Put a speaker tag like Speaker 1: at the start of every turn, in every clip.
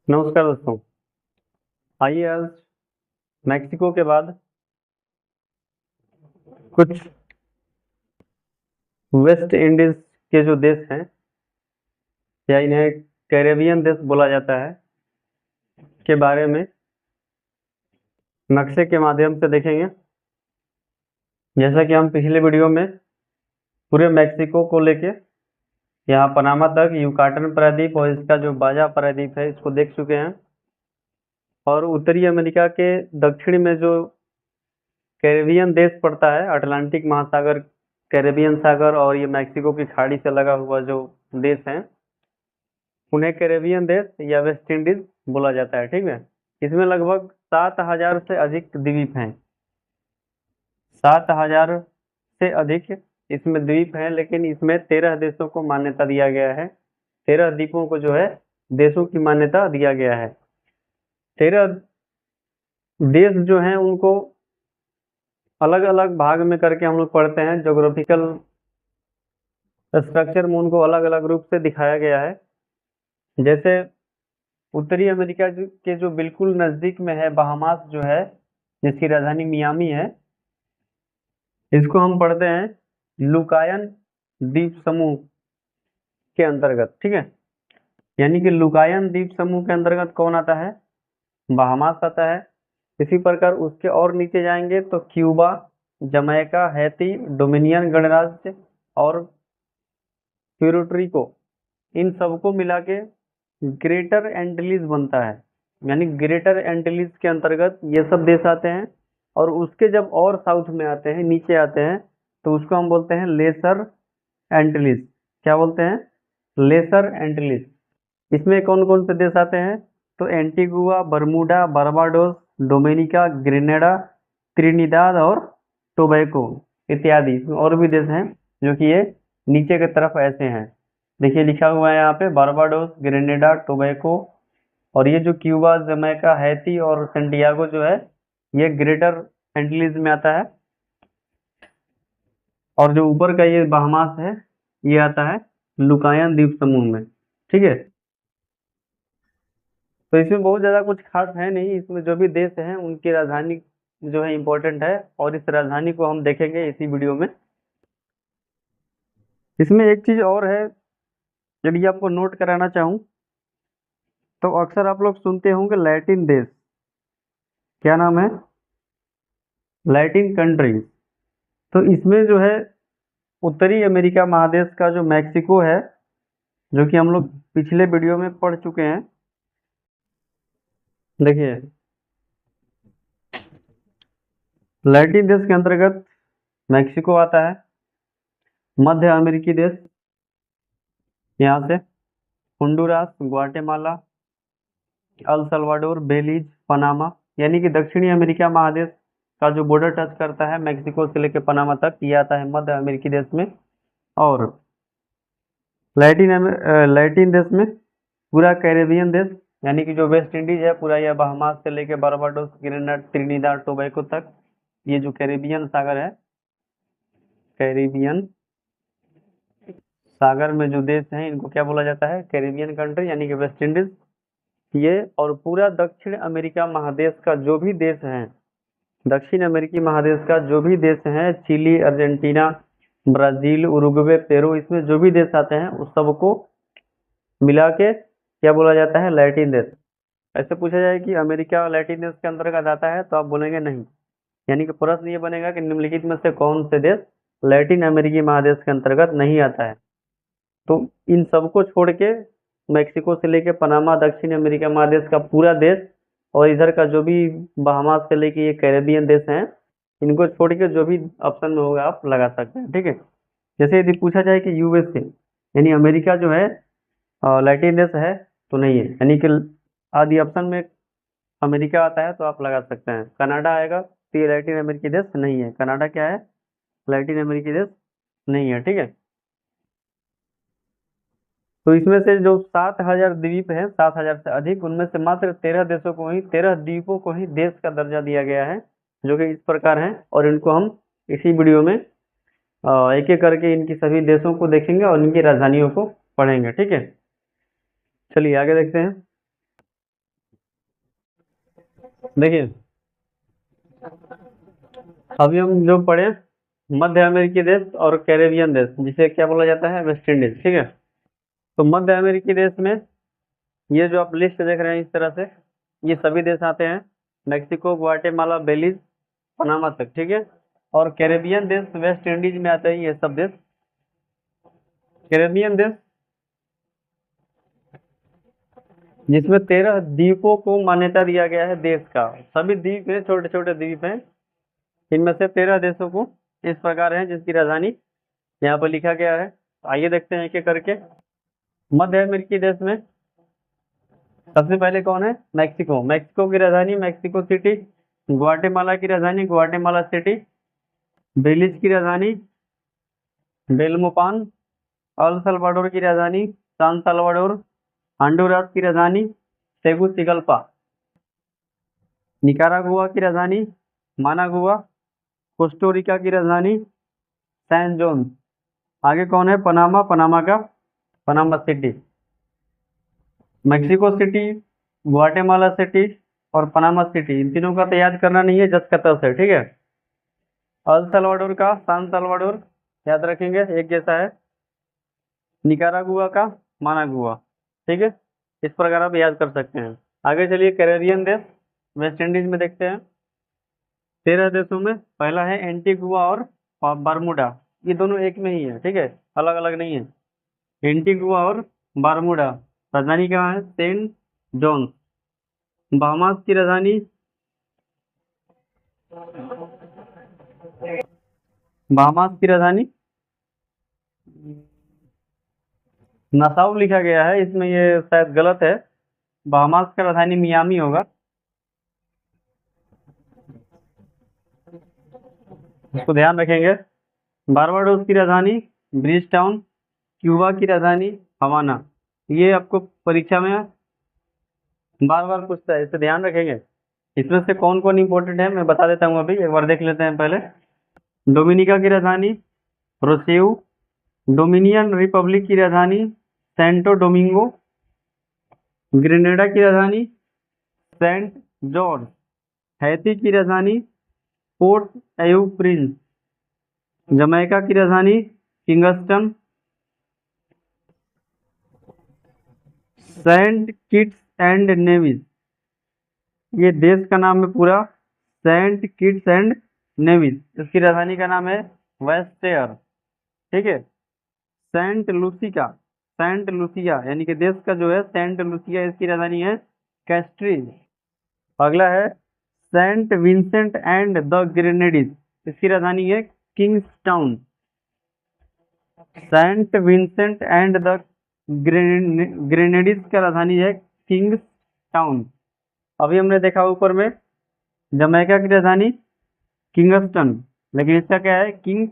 Speaker 1: नमस्कार दोस्तों। आइए आज मैक्सिको के बाद कुछ वेस्ट इंडीज के जो देश हैं या इन्हें कैरेबियन देश बोला जाता है के बारे में नक्शे के माध्यम से देखेंगे। जैसा कि हम पिछले वीडियो में पूरे मैक्सिको को लेके यहाँ पनामा तक युकाटन प्रायद्वीप और इसका जो बाजा प्रायद्वीप है इसको देख चुके हैं, और उत्तरी अमेरिका के दक्षिण में जो कैरेबियन देश पड़ता है, अटलांटिक महासागर, कैरेबियन सागर और ये मैक्सिको की खाड़ी से लगा हुआ जो देश है उन्हें कैरेबियन देश या वेस्ट इंडीज बोला जाता है। ठीक है, इसमें लगभग 7,000 से अधिक द्वीप हैं। 7,000 से अधिक इसमें द्वीप हैं, लेकिन इसमें 13 देशों को मान्यता दिया गया है। 13 द्वीपों को जो है देशों की मान्यता दिया गया है। 13 देश जो हैं उनको अलग अलग भाग में करके हम लोग पढ़ते हैं। ज्योग्राफिकल स्ट्रक्चर में उनको अलग अलग रूप से दिखाया गया है। जैसे उत्तरी अमेरिका के जो बिल्कुल नजदीक में है बहामास जो है, जिसकी राजधानी मियामी है, इसको हम पढ़ते हैं लुकायन द्वीप समूह के अंतर्गत। ठीक है, यानी कि लुकायन द्वीप समूह के अंतर्गत कौन आता है? बहामास आता है। इसी प्रकार उसके और नीचे जाएंगे तो क्यूबा, जमैका, हैती, डोमिनियन गणराज्य और प्यूर्टो, इन सबको मिला के ग्रेटर एंटिलीज बनता है। यानी ग्रेटर एंटिलीज के अंतर्गत ये सब देश आते हैं, और उसके जब और साउथ में आते हैं, नीचे आते हैं, तो उसको हम बोलते हैं लेसर एंटिलीज। क्या बोलते हैं? Lesser Antilles. इसमें कौन कौन से देश आते हैं? तो Antigua, Barbuda, Barbados, Dominica, Grenada, Trinidad और टोबैको इत्यादि। इसमें और भी देश हैं जो कि ये नीचे की तरफ ऐसे हैं। देखिए लिखा हुआ है यहाँ पे बारबाडोस, ग्रेनेडा, टोबैको, और ये जो क्यूबा, जमैका, हैती और सेंटियागो जो है ये ग्रेटर एंटिलीज में आता है, और जो ऊपर का ये बहामास है ये आता है लुकायन द्वीप समूह में। ठीक है, तो इसमें बहुत ज्यादा कुछ खास है नहीं। इसमें जो भी देश हैं उनकी राजधानी जो है इम्पोर्टेंट है, और इस राजधानी को हम देखेंगे इसी वीडियो में। इसमें एक चीज और है, यदि आपको नोट कराना चाहूँ तो अक्सर आप लोग सुनते होंगे लैटिन देश। क्या नाम है? Latin countries. तो इसमें जो है उत्तरी अमेरिका महादेश का जो मैक्सिको है, जो कि हम लोग पिछले वीडियो में पढ़ चुके हैं। देखिए लैटिन देश के अंतर्गत मैक्सिको आता है, मध्य अमेरिकी देश यहाँ से Honduras, Guatemala, El Salvador, Belize, Panama, यानी कि दक्षिणी अमेरिका महादेश का जो बॉर्डर टच करता है मैक्सिको से लेकर पनामा तक, ये आता है मध्य अमेरिकी देश में। और लैटिन देश में पूरा कैरेबियन देश, यानी कि जो वेस्ट इंडीज है पूरा, यह बहामास से लेकर बारबाडोस, ग्रेनेडा, त्रिनिदाद टोबैको तक, ये जो कैरेबियन सागर है, कैरेबियन सागर में जो देश हैं इनको क्या बोला जाता है? कैरेबियन कंट्री, यानी कि वेस्ट इंडीज। ये और पूरा दक्षिण अमेरिका महादेश का जो भी देश है, दक्षिण अमेरिकी महादेश का जो भी देश है, Chile, Argentina, Brazil, Uruguay, Peru, इसमें जो भी देश आते हैं उस सबको मिला के क्या बोला जाता है? लैटिन देश। ऐसे पूछा जाए कि अमेरिका लैटिन देश के अंतर्गत आता है, तो आप बोलेंगे नहीं। यानी कि प्रश्न ये बनेगा कि निम्नलिखित में से कौन से देश लैटिन अमेरिकी महादेश के अंतर्गत नहीं आता है? तो इन सबको छोड़ के मैक्सिको से लेके पनामा, दक्षिण अमेरिका महादेश का पूरा देश, और इधर का जो भी बहामास से लेके ये कैरेबियन देश हैं, इनको छोड़ के जो भी ऑप्शन में होगा आप लगा सकते हैं। ठीक है, जैसे यदि पूछा जाए कि यूएसए यानी अमेरिका जो है लैटिन देश है, तो नहीं है। यानी कि आदि ऑप्शन में अमेरिका आता है तो आप लगा सकते हैं। कनाडा आएगा तो ये लैटिन अमेरिकी देश नहीं है। कनाडा क्या है? लैटिन अमेरिकी देश नहीं है। ठीक है, तो इसमें से जो 7,000 द्वीप हैं, 7,000 से अधिक, उनमें से मात्र 13 देशों को ही, 13 द्वीपों को ही देश का दर्जा दिया गया है, जो कि इस प्रकार हैं। और इनको हम इसी वीडियो में एक एक करके इनकी सभी देशों को देखेंगे और इनकी राजधानियों को पढ़ेंगे। ठीक है, चलिए आगे देखते हैं। देखिए अभी हम जो पढ़े मध्य अमेरिकी देश और कैरेबियन देश, जिसे क्या बोला जाता है, वेस्ट इंडीज। ठीक है, तो मध्य अमेरिकी देश में ये जो आप लिस्ट देख रहे हैं इस तरह से, ये सभी देश आते हैं, मैक्सिको, ग्वाटेमाला, बेलीज, पनामा तक। ठीक है, और कैरेबियन देश वेस्ट इंडीज में आते हैं ये सब देश। कैरेबियन देश जिसमें 13 द्वीपों को मान्यता दिया गया है देश का। सभी द्वीप हैं, छोटे छोटे द्वीप हैं। इनमें से 13 देशों को इस प्रकार है जिसकी राजधानी यहाँ पर लिखा गया है। आइए देखते हैं एक एक करके। मध्य अमेरिकी देश में सबसे पहले कौन है, मैक्सिको। मैक्सिको की राजधानी मैक्सिको सिटी। ग्वाटेमाला की राजधानी ग्वाटेमाला सिटी। बेलीज की राजधानी बेलमोपान। अल सल्वाडोर की राजधानी सान साल्वाडोर। होंडुरास की राजधानी तेगुसिगल्पा। निकारागुआ की राजधानी मानागुआ। कोस्टोरिका की राजधानी सैन जोन। आगे कौन है, पनामा। पनामा का Panama city. Mexico city, Guatemala city और पनामा सिटी, इन तीनों का तो याद करना नहीं है, जस का तस है। ठीक है, अल सल्वाडोर का सान साल्वाडोर याद रखेंगे, एक जैसा है। निकारागुआ का मानागुआ। ठीक है, इस प्रकार आप याद कर सकते हैं। आगे चलिए, कैरेबियन देश वेस्ट इंडीज में देखते हैं। 13 देशों में पहला है एंटीगुआ और बरमूडा। ये दोनों एक में ही है, ठीक है, अलग अलग नहीं है। एंटीगुआ और बरमूडा, राजधानी कहाँ है, सेंट जॉन्स। बहामास की राजधानी बहामास की राजधानी नासाउ लिखा गया है इसमें, ये शायद गलत है। बहामास का राजधानी मियामी होगा, इसको ध्यान रखेंगे। बारबाडोस की राजधानी ब्रिज टाउन। क्यूबा की राजधानी हवाना। ये आपको परीक्षा में बार बार पूछता है, इसे ध्यान रखेंगे। इसमें से कौन कौन इंपॉर्टेंट है मैं बता देता हूँ, अभी एक बार देख लेते हैं पहले। डोमिनिका की राजधानी रोसेउ। डोमिनियन रिपब्लिक की राजधानी सेंटो डोमिंगो। ग्रेनेडा की राजधानी सेंट जॉर्ज। हैती की राजधानी पोर्ट एयू प्रिंस। जमैका की राजधानी Kingston. Saint Kitts and Nevis, ये देश का नाम है पूरा, सेंट किट्स एंड नेविस। इसकी राजधानी का नाम है वेस्टेयर। ठीक है, सेंट लूसिका, सेंट लूसिया यानी कि देश का जो है सेंट लूसिया, इसकी राजधानी है कैस्ट्रीज। अगला है Saint Vincent and the Grenadines, इसकी राजधानी है Kingstown. Saint Vincent and the Grenadines का राजधानी है किंग्स टाउन। अभी हमने देखा ऊपर में जमैका की राजधानी किंगस्टन, लेकिन इसका क्या है, किंग्स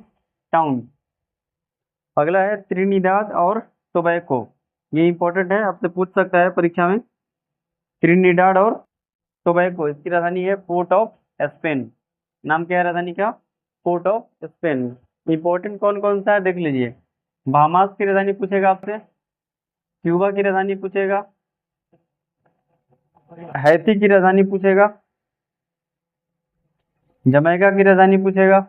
Speaker 1: टाउन। अगला है त्रिनिदाद और टोबैको, ये इंपॉर्टेंट है, आपसे पूछ सकता है परीक्षा में। त्रिनिदाद और टोबैको, इसकी राजधानी है पोर्ट ऑफ स्पेन। नाम क्या है राजधानी का, पोर्ट ऑफ स्पेन। इंपॉर्टेंट कौन कौन सा है देख लीजिए। बहामास की राजधानी पूछेगा आपसे, क्यूबा की राजधानी पूछेगा, हैती की राजधानी पूछेगा, जमैका की राजधानी पूछेगा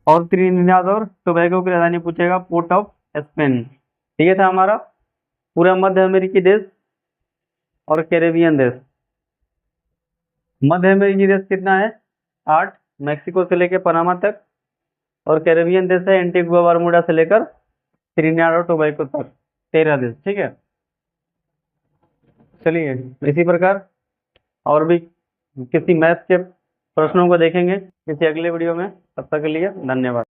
Speaker 1: और त्रिनिदाद और टोबैगो की राजधानी पूछेगा, पोर्ट ऑफ स्पेन। ठीक है, था हमारा पूरा मध्य अमेरिकी देश और कैरेबियन देश। मध्य अमेरिकी देश कितना है, 8, मैक्सिको से लेकर पनामा तक। और कैरेबियन देश है एंटीगुआ बारमूडा से लेकर त्रिनिदाद और टोबैगो तक, 13 देश। ठीक है, चलिए इसी प्रकार और भी किसी मैथ के प्रश्नों को देखेंगे किसी अगले वीडियो में। तब तक के लिए धन्यवाद।